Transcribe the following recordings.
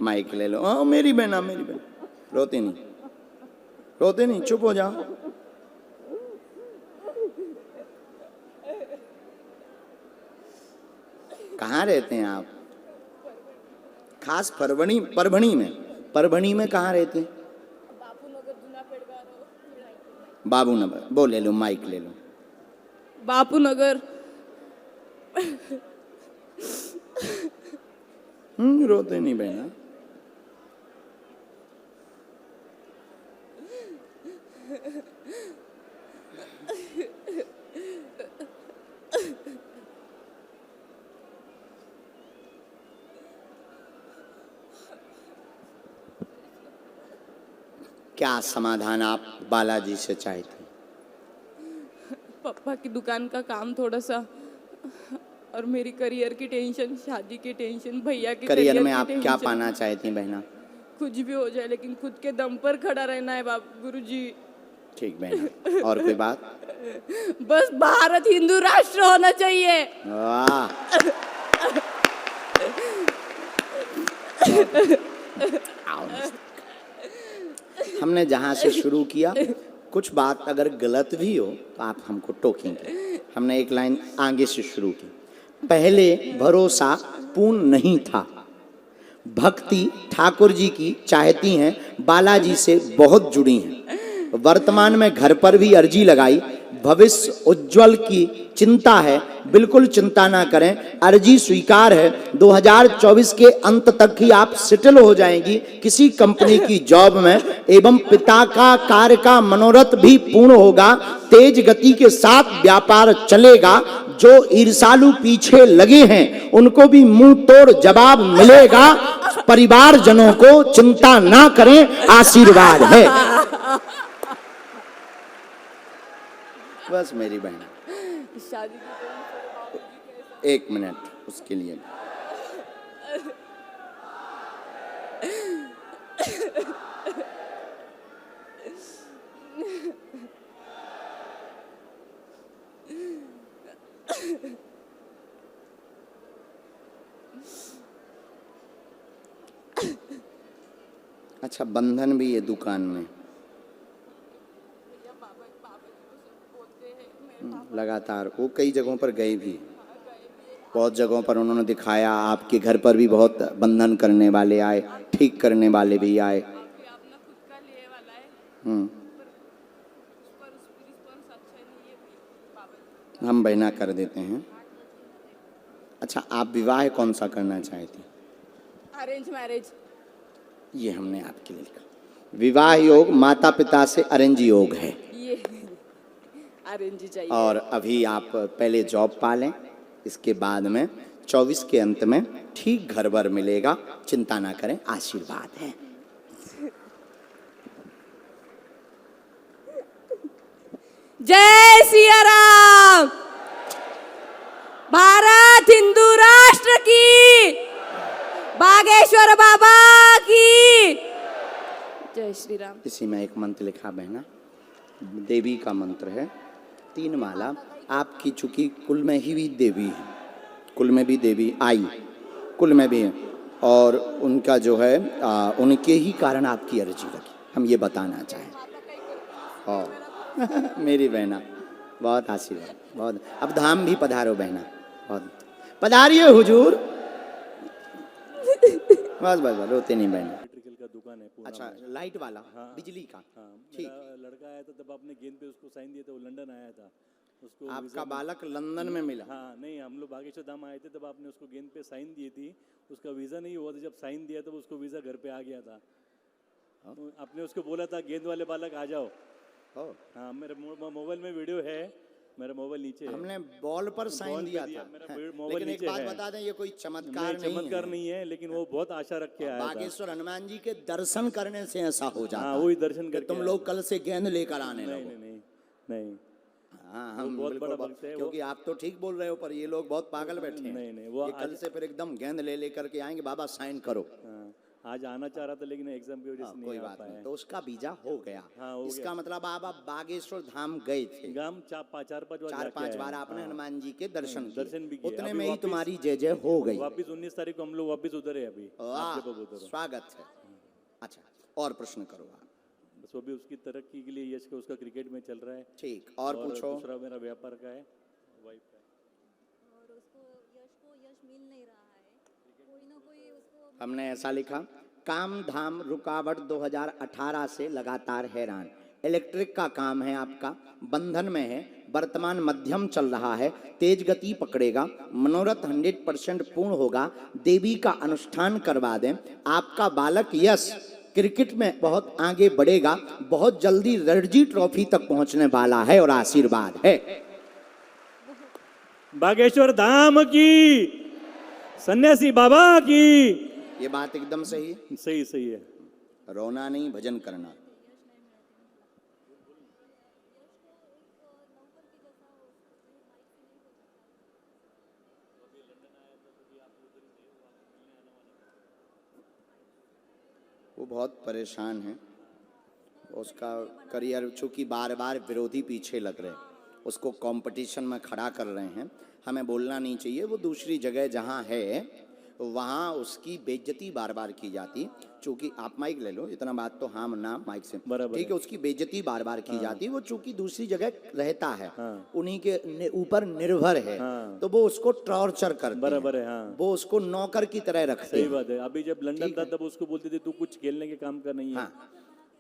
Mic ले लो। हाँ मेरी बहना, मेरी बहन, रोते नहीं, रोते नहीं, चुप हो जाओ। कहाँ रहते हैं आप? खास परभणी, परभणी में, परभणी में कहाँ रहते हैं? बाबू नगर। वो ले लो, माइक ले लो। बापू नगर। रोते नहीं बहना। क्या समाधान आप बालाजी से चाहते हैं? पापा की दुकान का काम थोड़ा सा, और मेरी करियर की टेंशन, शादी की टेंशन, भैया की करियर में की आप क्या टेंशन। पाना चाहती हैं बहना? कुछ भी हो जाए लेकिन खुद के दम पर खड़ा रहना है बाप गुरुजी। ठीक बहना, और कोई बात? बस भारत हिंदू राष्ट्र होना चाहिए। वाह। हमने जहां से शुरू किया, कुछ बात अगर गलत भी हो तो आप हमको टोकेंगे। हमने एक लाइन आगे से शुरू की। पहले भरोसा पूर्ण नहीं था, भक्ति ठाकुर जी की चाहती हैं, बालाजी से बहुत जुड़ी हैं। वर्तमान में घर पर भी अर्जी लगाई, भविष्य उज्जवल की चिंता है, बिल्कुल चिंता ना करें, अर्जी स्वीकार है। 2024 के अंत तक ही आप सेटल हो जाएंगी किसी कंपनी की जॉब में, एवं पिता का कार्य का मनोरथ भी पूर्ण होगा। तेज गति के साथ व्यापार चलेगा। जो ईर्षालु पीछे लगे हैं उनको भी मुंह तोड़ जवाब मिलेगा। परिवारजनों को चिंता ना करें, आशीर्वाद है। बस मेरी बहन, शादी एक मिनट उसके लिए। अच्छा, बंधन भी है दुकान में लगातार। वो कई जगहों पर गए भी, बहुत जगहों पर उन्होंने दिखाया। आपके घर पर भी बहुत बंधन करने वाले आए, ठीक करने वाले भी आए। हम बहना कर देते हैं। अच्छा, आप विवाह कौन सा करना चाहती हैं? Arrange marriage. ये हमने आपके लिए लिखा। विवाह योग माता पिता से अरेंज योग है, ये अरेंज चाहिए। और अभी आप पहले जॉब पा लें, इसके बाद में 24 के अंत में ठीक घर भर मिलेगा। चिंता ना करें, आशीर्वाद है। जय सिया राम। भारत हिंदू राष्ट्र की, बागेश्वर बाबा की जय श्री राम। इसी में एक मंत्र लिखा बहना, देवी का मंत्र है, 3 माला। आपकी चूंकि कुल में ही भी देवी है, कुल में भी देवी आई, कुल में भी है, और उनका जो है उनके ही कारण आपकी अर्जी लगी, हम ये बताना चाहें। और मेरी बहना, बहुत आशीर्वाद, बहुत। अब धाम भी पधारो बहना, बहुत पधारिए हुजूर। बस बस बस, रोते नहीं बहना। का दुकान है पूरा। अच्छा, लाइट वाला? हाँ, बिजली का? हाँ। ठीक। मेरा लड़का आया था तब आपने गेंद पे उसको साइन दिया था, वो लंदन आया था, उसको आपका बालक लंदन में मिला? हाँ, नहीं, हम लोग बागेश्वर धाम आए थे तब आपने उसको गेंद पे साइन दी थी, उसका वीज़ा नहीं हुआ था, जब साइन दिया तब उसको वीज़ा घर पे आ गया था। आपने उसको बोला था गेंद वाले बालक आ जाओ। हाँ, मेरे मोबाइल में वीडियो है, मेरा मोबाइल नीचे है। हमने बॉल पर साइन दिया था, लेकिन एक बात बता दें, ये कोई चमत्कार नहीं है, लेकिन वो बहुत आशा रख के आया था। बागेश्वर हनुमान जी के दर्शन करने से ऐसा हो जाता। हाँ, वही दर्शन करके तुम लोग कल से गेंद लेकर आने लगो। नहीं। हाँ, हम बहुत बड़ा भक्त है, क्योंकि आप तो ठीक बोल रहे हो, पर ये लोग बहुत पागल बैठे हैं। नहीं, वो कल से फिर एकदम गेंद ले लेकर के आएंगे, बाबा साइन करो। आज आना चाह रहा था लेकिन एग्जाम की वजह से कोई नहीं आ बात नहीं, पाया। तो उसका वीजा हो गया। हाँ, हो इसका मतलब आप बागेश्वर धाम गए थे, गांव चार पांच बार चार जाके पांच आए बार हैं। आपने हाँ, हनुमान जी के दर्शन दर्शन भी किए, किए। उतने अभी में ही वापिस- तुम्हारी जय जय हो गई। वापिस 19 तारीख को हम लोग वापिस उधर है अभी। वाह, आप जब उधर हो। स्वागत है। अच्छा, और प्रश्न करो आप। बस वो भी उसकी तरक्की के लिए यश का उसका क्रिकेट में चल रहा है। ठीक, और पूछो। दूसरा मेरा व्यापार का है, वाइफ का है। और उसको यश मिल नहीं रहा है, कोई ना कोई उसको हमने ऐसा लिखा, काम धाम रुकावट 2018 से लगातार हैरान। इलेक्ट्रिक का काम है आपका, बंधन में है, वर्तमान मध्यम चल रहा है, तेज गति पकड़ेगा, मनोरथ 100% पूर्ण होगा, देवी का अनुष्ठान करवा दें, आपका बालक यश क्रिकेट में बहुत आगे बढ़ेगा, बहुत जल्दी रणजी ट्रॉफी तक पहुंचने वाला है और आशीर्वाद है। बागेश्वर धाम की, सन्यासी बाबा की। ये बात एकदम सही है। सही सही है। रोना नहीं, भजन करना। वो बहुत परेशान है, उसका करियर चूंकि बार बार विरोधी पीछे लग रहे हैं, उसको कंपटीशन में खड़ा कर रहे हैं। हमें बोलना नहीं चाहिए, वो दूसरी जगह जहाँ है वहाँ उसकी बेइज्जती बार बार की जाती। चूंकि आप माइक ले लो, इतना बात तो हाँ ना माइक से बराबर ठीक है, उसकी बेइज्जती बार बार की जाती। वो चूंकि दूसरी जगह रहता है, उन्हीं के ऊपर निर्भर है, तो वो उसको टॉर्चर करते हैं, बराबर है। हाँ, वो उसको नौकर की तरह रखते सही हैं। बात है। अभी जब लंदन था तब उसको बोलते थे तू कुछ खेलने के काम का नहीं है। हाँ,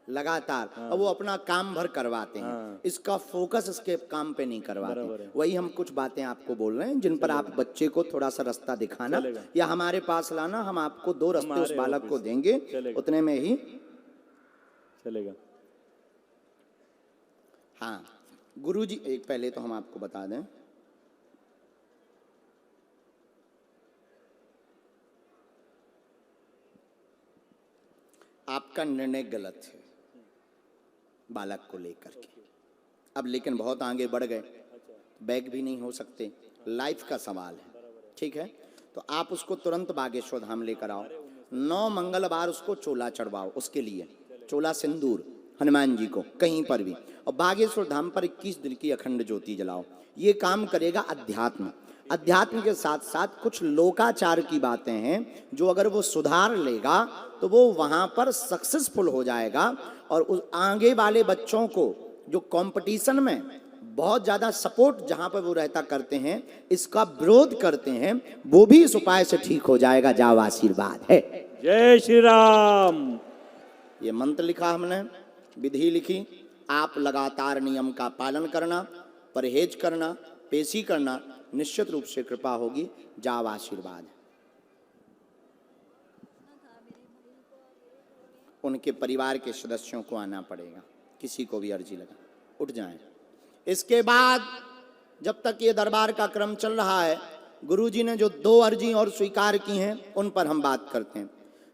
लगातार। अब वो अपना काम भर करवाते हैं, इसका फोकस इसके काम पे नहीं करवाते। वही हम कुछ बातें आपको बोल रहे हैं जिन पर आप बच्चे को थोड़ा सा रास्ता दिखाना या हमारे पास लाना, हम आपको 2 रास्ते उस बालक को देंगे, उतने में ही चलेगा। हाँ, गुरुजी एक पहले तो हम आपको बता दें, आपका निर्णय गलत है बालक को लेकर के। अब लेकिन बहुत आगे बढ़ गए, बैग भी नहीं हो सकते, लाइफ का सवाल है, ठीक है। तो आप उसको तुरंत बागेश्वर धाम लेकर आओ, 9 मंगलवार उसको चोला चढ़वाओ, उसके लिए चोला सिंदूर हनुमान जी को कहीं पर भी, और बागेश्वर धाम पर 21 दिन की अखंड ज्योति जलाओ। ये काम करेगा अध्यात्म। अध्यात्म के साथ साथ कुछ लोकाचार की बातें हैं जो अगर वो सुधार लेगा तो वो वहाँ पर सक्सेसफुल हो जाएगा, और उस आगे वाले बच्चों को जो कंपटीशन में बहुत ज़्यादा सपोर्ट जहाँ पर वो रहता करते हैं, इसका विरोध करते हैं, वो भी इस उपाय से ठीक हो जाएगा। जाओ, आशीर्वाद है। जय श्री राम। ये मंत्र लिखा हमने, विधि लिखी, आप लगातार नियम का पालन करना, परहेज करना, पेशी करना, निश्चित रूप से कृपा होगी। जाओ, आशीर्वाद। उनके परिवार के सदस्यों को आना पड़ेगा, किसी को भी अर्जी लगा उठ जाएं। इसके बाद जब तक ये दरबार का क्रम चल रहा है, गुरुजी ने जो 2 अर्जी और स्वीकार की हैं उन पर हम बात करते हैं।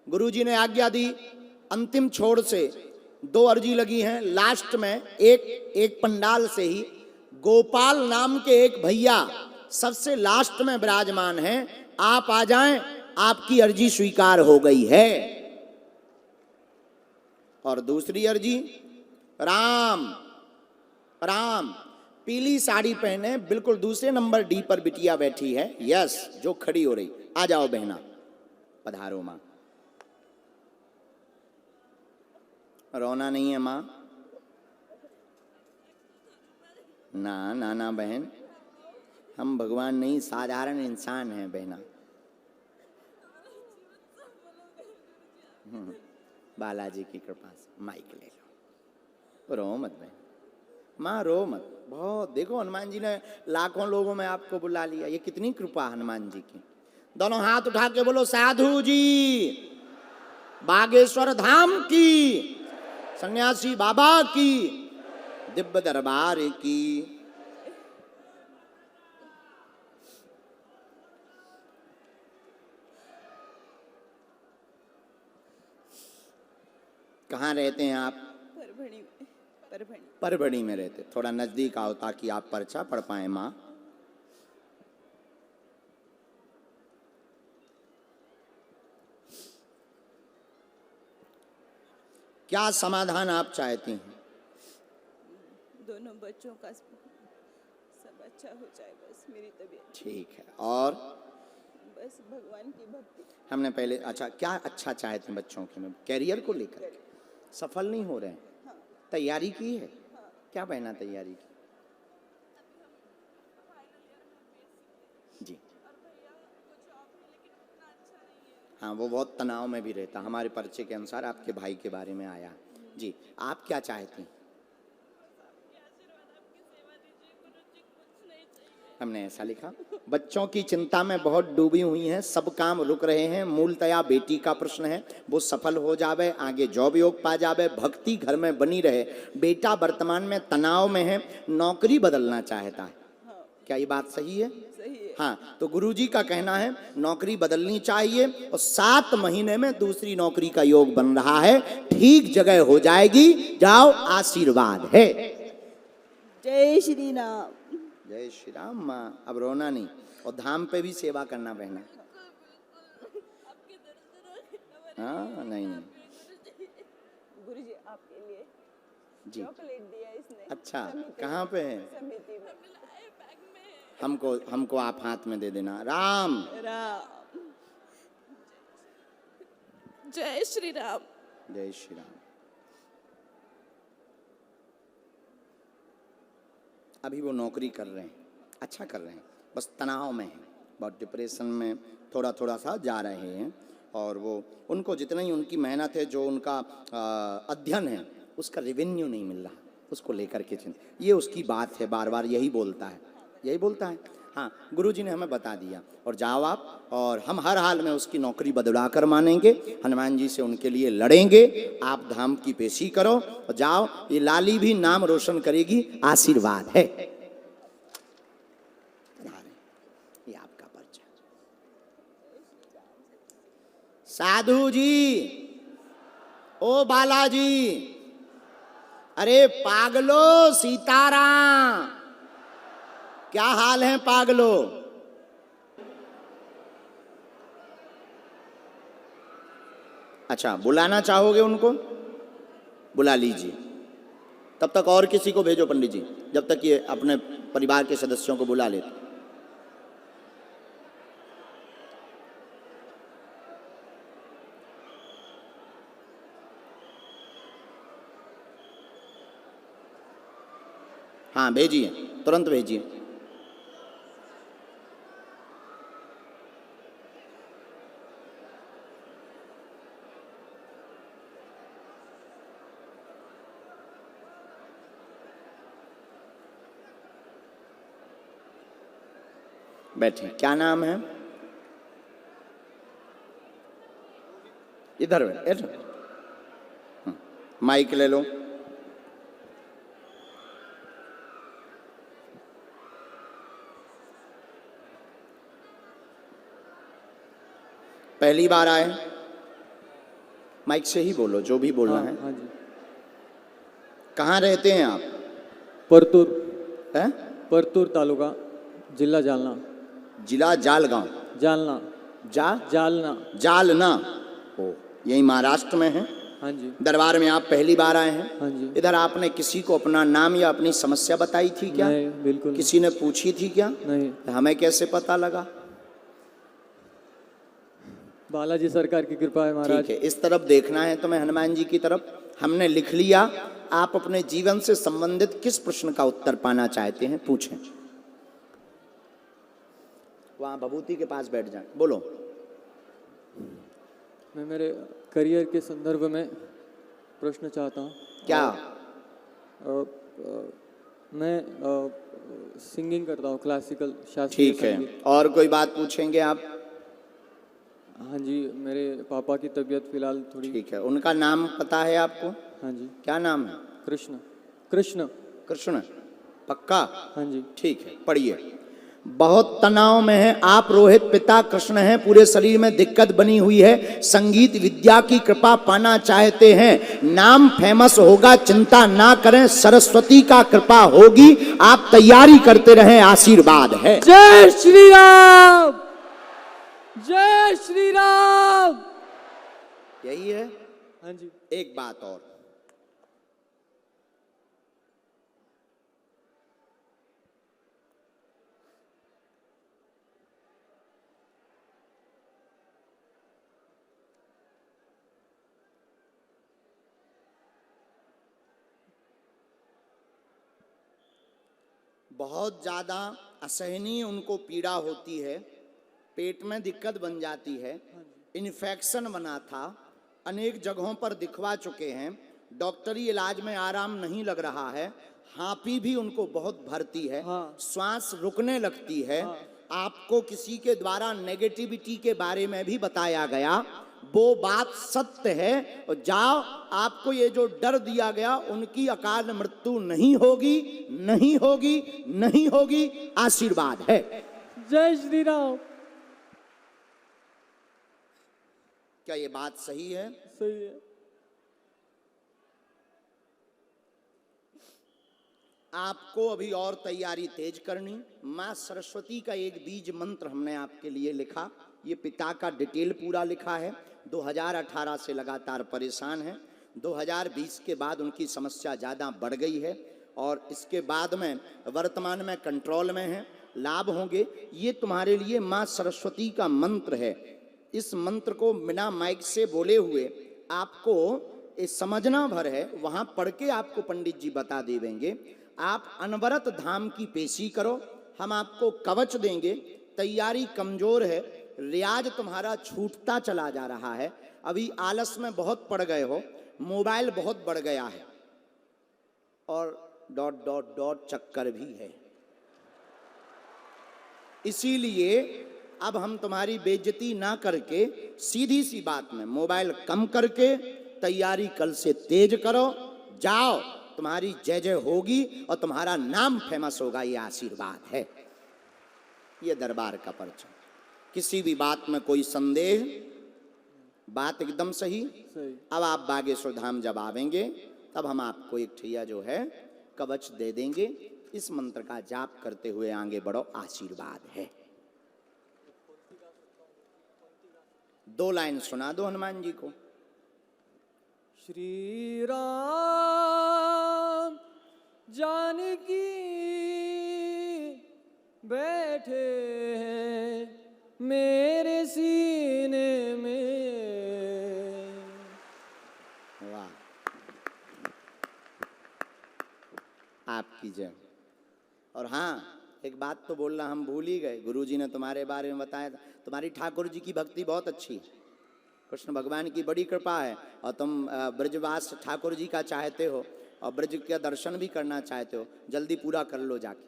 गुरुजी ने आज्ञा दी, अंतिम छोर से 2 अर्जी लगी हैं, लास्ट में एक पंडाल से ही गोपाल नाम के एक भैया सबसे लास्ट में विराजमान हैं, आप आ जाएं, आपकी अर्जी स्वीकार हो गई है। और दूसरी अर्जी, राम राम, पीली साड़ी पहने, बिल्कुल दूसरे नंबर डी पर बिटिया बैठी है, यस, जो खड़ी हो रही। आ जाओ बहना, पधारो माँ। रोना नहीं है माँ, ना ना ना बहन, हम भगवान नहीं, साधारण इंसान हैं बहना। बालाजी की कृपा से माइक ले लो, रो मत बहन, माँ रो मत। बहुत देखो, हनुमान जी ने लाखों लोगों में आपको बुला लिया, ये कितनी कृपा हनुमान जी की। दोनों हाथ उठा के बोलो, साधु जी बागेश्वर धाम की, सन्यासी बाबा की, दिव्य दरबार की। कहाँ रहते हैं आप? परभणी में। परभणी। परभणी में रहते, थोड़ा नजदीक आओ ताकि आप पर्चा पढ़ पाए माँ। क्या समाधान आप चाहती हैं? दोनों बच्चों का सब अच्छा हो जाए, बस मेरी तबीयत। ठीक है। और बस भगवान की भक्ति। हमने पहले अच्छा क्या अच्छा चाहते हैं बच्चों के में? कैरियर को लेकर के सफल नहीं हो रहे हैं? तैयारी की है? क्या पहना तैयारी की? जी हाँ, वो बहुत तनाव में भी रहता, हमारे परिचय के अनुसार आपके भाई के बारे में आया। जी, आप क्या चाहती हैं? हमने ऐसा लिखा, बच्चों की चिंता में बहुत डूबी हुई हैं, सब काम रुक रहे हैं, मूलतया बेटी का प्रश्न है, वो सफल हो जावे, आगे जॉब योग पा जावे, भक्ति घर में बनी रहे। बेटा वर्तमान में तनाव में है, नौकरी बदलना चाहता है। क्या ये बात सही है? सही है। हाँ, तो गुरुजी का कहना है नौकरी बदलनी चाहिए और 7 महीने में दूसरी नौकरी का योग बन रहा है, ठीक जगह हो जाएगी, जाओ, आशीर्वाद है। जय श्री राम। जय श्री राम। माँ अब रोना नहीं, और धाम पे भी सेवा करना बहना। हाँ नहीं नहीं गुरुजी आपके लिए जी, चॉकलेट दिया इसने। अच्छा कहाँ पे है? समिति में। हमको आप हाथ में दे देना। राम राम। जय श्री राम। जय श्री राम। अभी वो नौकरी कर रहे हैं, अच्छा कर रहे हैं, बस तनाव में हैं, बहुत डिप्रेशन में थोड़ा थोड़ा सा जा रहे हैं। और वो उनको जितना ही उनकी मेहनत है, जो उनका अध्ययन है, उसका रेवेन्यू नहीं मिल रहा, उसको लेकर के चिंता, ये उसकी बात है, बार बार यही बोलता है, यही बोलता है। हाँ, गुरुजी ने हमें बता दिया, और जाओ आप, और हम हर हाल में उसकी नौकरी बदला कर मानेंगे, हनुमान जी से उनके लिए लड़ेंगे। आप धाम की पेशी करो और जाओ, ये लाली भी नाम रोशन करेगी, आशीर्वाद है। ये आपका परिचय। साधु जी, ओ बालाजी, अरे पागलो, सीताराम, क्या हाल है पागलो? अच्छा, बुलाना चाहोगे उनको? बुला लीजिए। तब तक और किसी को भेजो पंडित जी, जब तक ये अपने परिवार के सदस्यों को बुला लेते। हाँ भेजिए, तुरंत भेजिए। बैठे, क्या नाम है? इधर बैठ, माइक ले लो। पहली बार आए? माइक से ही बोलो, जो भी बोलना है। हाँ जी। कहाँ रहते हैं आप? परतूर हैं? परतूर तालुका, जिला जालना। जिला जालगांव। जालना। जालना। जालना। ओ, यही महाराष्ट्र में है। हाँ जी। दरबार में आप पहली बार आए हैं? हाँ जी। इधर आपने किसी को अपना नाम या अपनी समस्या बताई थी क्या? नहीं, बिल्कुल किसी ने पूछी थी क्या? नहीं। हमें कैसे पता लगा? बालाजी सरकार की कृपा है महाराज। ठीक है, इस तरफ देखना है तुम्हें, हनुमान जी की तरफ। हमने लिख लिया। आप अपने जीवन से संबंधित किस प्रश्न का उत्तर पाना चाहते हैं, पूछें। वहां भभूति के पास बैठ जाए, बोलो। मैं मेरे करियर के संदर्भ में प्रश्न चाहता हूँ। क्या? मैं सिंगिंग करता हूँ, क्लासिकल, शास्त्रीय ठीक है, संगीत। और कोई बात पूछेंगे आप? हाँ जी, मेरे पापा की तबीयत फिलहाल थोड़ी। ठीक है, उनका नाम पता है आपको? हाँ जी। क्या नाम है? कृष्ण। कृष्ण। कृष्ण, पक्का? हाँ जी। ठीक है, पढ़िए। बहुत तनाव में है आप, रोहित पिता कृष्ण हैं, पूरे शरीर में दिक्कत बनी हुई है, संगीत विद्या की कृपा पाना चाहते हैं, नाम फेमस होगा, चिंता ना करें, सरस्वती का कृपा होगी, आप तैयारी करते रहें, आशीर्वाद है। जय श्री राम। जय श्री राम। यही है। हाँ जी। एक बात और, बहुत ज़्यादा असहनीय उनको पीड़ा होती है, पेट में दिक्कत बन जाती है, इन्फेक्शन बना था, अनेक जगहों पर दिखवा चुके हैं, डॉक्टरी इलाज में आराम नहीं लग रहा है, हाँपी भी उनको बहुत भरती है, हाँ। श्वास रुकने लगती है। आपको किसी के द्वारा नेगेटिविटी के बारे में भी बताया गया, वो बात सत्य है। और जाओ, आपको ये जो डर दिया गया, उनकी अकाल मृत्यु नहीं होगी, नहीं होगी, नहीं होगी, आशीर्वाद है। जय श्री राम। क्या ये बात सही है? सही है। आपको अभी और तैयारी तेज करनी। माँ सरस्वती का एक बीज मंत्र हमने आपके लिए लिखा। ये पिता का डिटेल पूरा लिखा है। 2018 से लगातार परेशान हैं। 2020 के बाद उनकी समस्या ज़्यादा बढ़ गई है और इसके बाद में वर्तमान में कंट्रोल में है, लाभ होंगे। ये तुम्हारे लिए माँ सरस्वती का मंत्र है। इस मंत्र को बिना माइक से बोले हुए आपको समझना भर है, वहाँ पढ़ के आपको पंडित जी बता देंगे। आप अनवरत धाम की पेशी करो, हम आपको कवच देंगे। तैयारी कमजोर है, रियाज तुम्हारा छूटता चला जा रहा है, अभी आलस में बहुत पड़ गए हो, मोबाइल बहुत बढ़ गया है और ... चक्कर भी है। इसीलिए अब हम तुम्हारी बेइज्जती ना करके सीधी सी बात में मोबाइल कम करके तैयारी कल से तेज करो। जाओ, तुम्हारी जय जय होगी और तुम्हारा नाम फेमस होगा। ये आशीर्वाद है। ये दरबार का पर्चा। किसी भी बात में कोई संदेह? बात एकदम सही। अब आप बागेश्वर धाम जब आवेंगे तब हम आपको एक ठैया जो है कवच दे देंगे। इस मंत्र का जाप करते हुए आगे बढ़ो, आशीर्वाद है। 2 लाइन सुना दो हनुमान जी को। श्री राम जानकी बैठे हैं मेरे सीने में। वाह, आपकी जय। और हाँ, एक बात तो बोलना हम भूल ही गए। गुरुजी ने तुम्हारे बारे में बताया था, तुम्हारी ठाकुर जी की भक्ति बहुत अच्छी है, कृष्ण भगवान की बड़ी कृपा है और तुम ब्रजवास ठाकुर जी का चाहते हो और ब्रज के दर्शन भी करना चाहते हो। जल्दी पूरा कर लो जाके।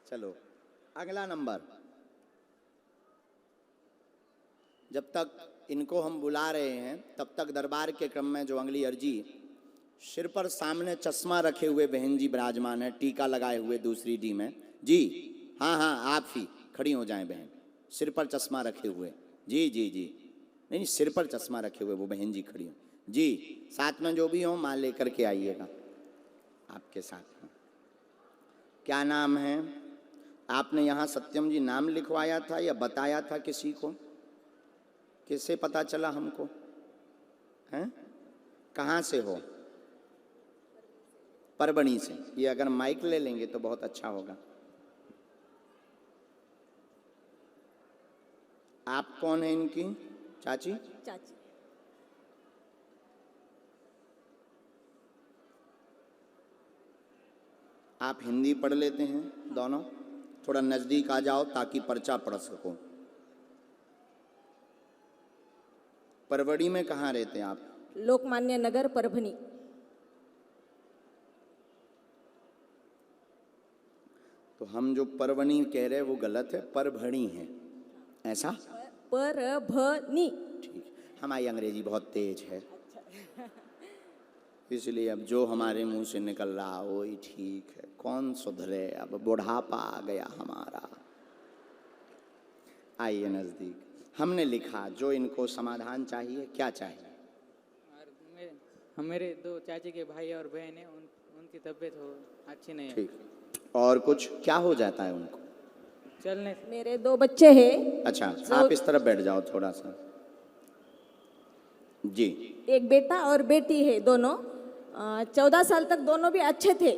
चलो अगला नंबर। जब तक इनको हम बुला रहे हैं तब तक दरबार के क्रम में जो अगली अर्जी, सिर पर सामने चश्मा रखे हुए बहन जी विराजमान है, टीका लगाए हुए दूसरी डी में जी। हाँ हाँ, आप ही खड़ी हो जाएं बहन, सिर पर चश्मा रखे हुए। जी जी जी, नहीं सिर पर चश्मा रखे हुए वो बहन जी खड़ी हो जी। साथ में जो भी हो मां लेकर के आइएगा आपके साथ में। क्या नाम है? आपने यहाँ सत्यम जी नाम लिखवाया था या बताया था किसी को? किससे पता चला हमको? हैं? कहाँ से हो? परभणी से। ये अगर माइक ले लेंगे तो बहुत अच्छा होगा। आप कौन है इनकी चाची? चाची। आप हिंदी पढ़ लेते हैं दोनों? थोड़ा नजदीक आ जाओ ताकि पर्चा पढ़ सको। परवड़ी में कहाँ रहते हैं आप? लोकमान्य नगर, परभनी। तो हम जो परवणी कह रहे हैं वो गलत है, परभणी है, ऐसा? परभनी। ठीक, हमारी अंग्रेजी बहुत तेज है, इसलिए अब जो हमारे मुंह से निकल रहा वो ही ठीक है। कौन सुधरे, अब बुढ़ापा आ गया हमारा। आइए नजदीक। हमने लिखा जो इनको समाधान चाहिए। क्या चाहिए? मेरे 2 चाची के भाई और बहन है, उनकी तबीयत अच्छी नहीं है। ठीक, और कुछ क्या हो जाता है उनको? चलने। मेरे 2 बच्चे हैं। अच्छा, आप इस तरफ बैठ जाओ थोड़ा सा जी। एक बेटा और बेटी है, दोनों 14 साल तक दोनों भी अच्छे थे,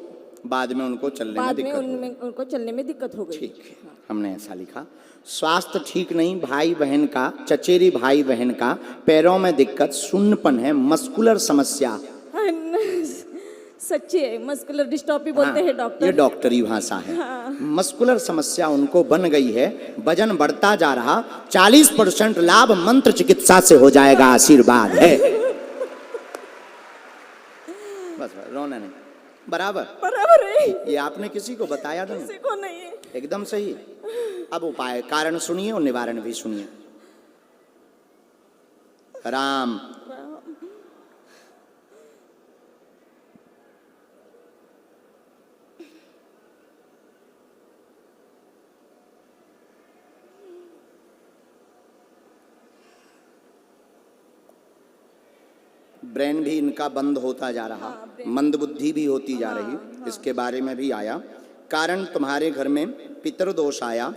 बाद में उनको चलने में बाद में दिक्कत हो गई। उनको चलने में दिक्कत हो गई। ठीक है, हमने ऐसा लिखा। स्वास्थ्य ठीक नहीं, भाई बहन का, चचेरी भाई बहन का, पैरों में दिक्कत, सुन्नपन है, मस्कुलर समस्या। सच्ची है, मस्कुलर डिस्टॉपी बोलते हैं ये डॉक्टर। डॉक्टरी भाषा है। मस्कुलर समस्या उनको बन गई है, वजन बढ़ता जा रहा, 40% लाभ मंत्र चिकित्सा से हो जाएगा, आशीर्वाद है। बस रोना नहीं, बराबर बराबर है, ये आपने किसी को बताया नहीं, किसी को नहीं है। एकदम सही। अब उपाय कारण सुनिए और निवारण भी सुनिए। राम ब्रेन भी इनका बंद होता जा रहा, मंद बुद्धि भी होती जा रही, इसके बारे में भी आया। कारण तुम्हारे घर में पितृदोष आया,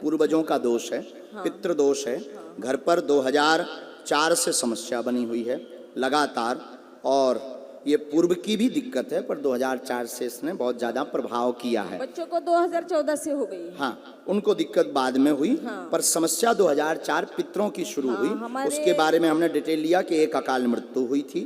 पूर्वजों का दोष है, पितृदोष है। घर पर 2004 से समस्या बनी हुई है लगातार, और ये पूर्व की भी दिक्कत है, पर 2004 से इसने बहुत ज़्यादा प्रभाव किया है। बच्चों को 2014 से हो गई। हाँ, उनको दिक्कत बाद में हुई, पर समस्या 2004 पितरों की शुरू हुई। उसके बारे में हमने डिटेल लिया कि एक अकाल मृत्यु हुई थी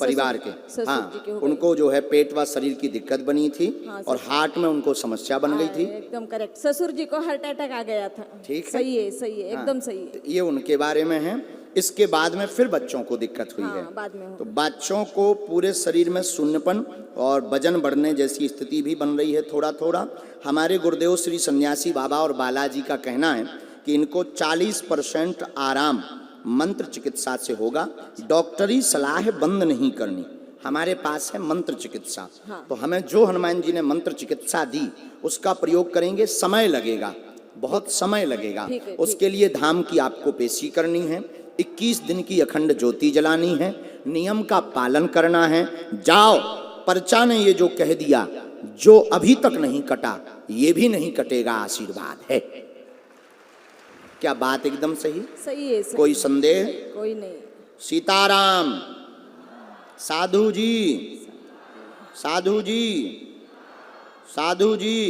परिवार के। हाँ, उनको जो है पेट व शरीर की दिक्कत बनी थी, और हार्ट में उनको समस्या बन गई थी। एकदम करेक्ट, ससुर जी को हार्ट अटैक आ गया था। ठीक है, सही है, सही है, एकदम सही है। ये उनके बारे में है। इसके बाद में फिर बच्चों को दिक्कत हुई है। बाद में तो बच्चों को पूरे शरीर में शून्यपन और वजन बढ़ने जैसी स्थिति भी बन रही है थोड़ा थोड़ा। हमारे गुरुदेव श्री सन्यासी बाबा और बालाजी का कहना है कि इनको 40% आराम मंत्र चिकित्सा से होगा। डॉक्टरी सलाह बंद नहीं करनी, हमारे पास है मंत्र चिकित्सा। तो हमें जो हनुमान जी ने मंत्र चिकित्सा दी उसका प्रयोग करेंगे। समय लगेगा, बहुत समय लगेगा। उसके लिए धाम की आपको पेशी करनी है, 21 दिन की अखंड ज्योति जलानी है, नियम का पालन करना है। जाओ, पर्चा ने ये जो कह दिया, जो अभी तक नहीं कटा ये भी नहीं कटेगा, आशीर्वाद है। क्या बात एकदम सही? सही है, सही। कोई संदेह? कोई नहीं। सीताराम। साधु जी, साधु जी, साधु जी।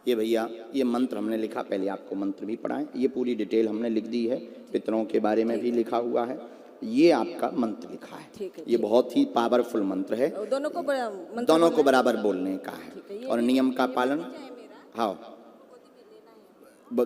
ये भैया, ये मंत्र हमने लिखा, पहले आपको मंत्र भी पढ़ाएं। ये पूरी डिटेल हमने लिख दी है, पितरों के बारे में भी लिखा हुआ है। ये आपका मंत्र लिखा है, ये बहुत ही पावरफुल मंत्र है। दोनों को बराबर बोलने का है, और नियम का पालन। हाँ,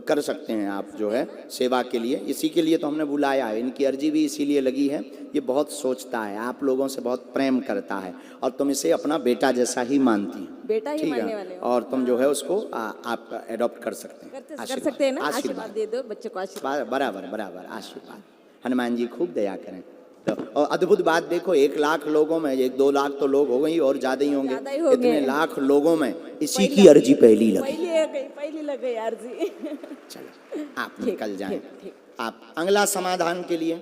कर सकते हैं आप जो है सेवा के लिए। इसी के लिए तो हमने बुलाया है, इनकी अर्जी भी इसीलिए लगी है। ये बहुत सोचता है, आप लोगों से बहुत प्रेम करता है, और तुम इसे अपना बेटा जैसा ही मानती है। बेटा ही मानने वाले हो। और तुम जो है उसको आप एडॉप्ट कर सकते हैं। कर सकते हैं ना? आशीर्वाद दे दो बच्चे को, आशीर्वाद। बराबर बराबर आशीर्वाद। हनुमान जी खूब दया करें। तो और अद्भुत बात देखो, 1 लाख लोगों में 1-2 लाख तो लोग हो गई, और ज्यादा ही होंगे। इतने लाख लोगों में इसी की अर्जी पहली लगी। पहली लग गई अर्जी। चलो, आप निकल जाएं। आप अगला समाधान के लिए